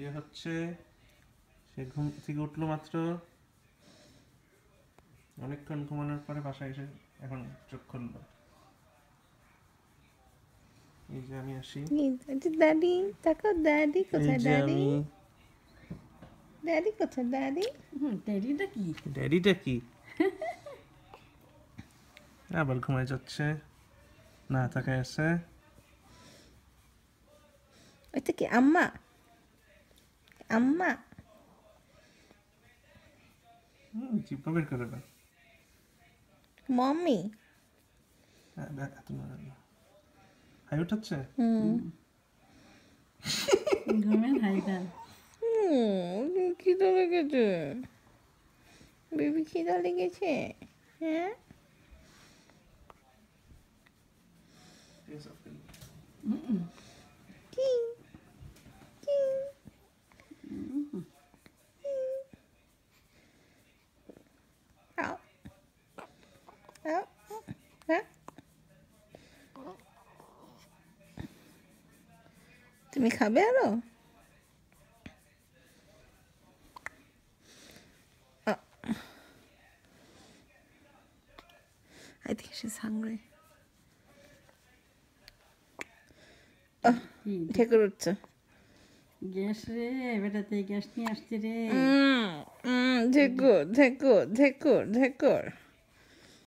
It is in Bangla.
ভিডিও হচ্ছে, সে ঘুম থেকে উঠলো মাত্র, অনেকক্ষণ ঘুমানোর পরে বাসায় এসে এখন চোখ খুললো। এই যে আমি আসি, দাদি তাকো, দাদি এই কোথায়? যে দাদি আমি। দাদি কোথায়? দাদি ড্যাডিটা কি? ড্যাডিটা কি? আবার ঘুমায় যাচ্ছে, না তাকায় আছে। ওইটা কি আম্মা? আম্মা জিব্বা বের করে না। মম্মি। এত না, হাই উঠাচ্ছে। ঘুমের হাইটা। খিদা লেগেছে বেবি, খিদা লেগেছে। হ্যাঁ কি কি আও আও হ্যাঁ, তুমি খাবে আরো? I think she's hungry. ঠেকুর উঠছে। গ্যাস রে বেটাতে, গ্যাস নিয়ে আসছে রে। ঠেকুর ঠেকুর ঠেকুর ঠেকুর।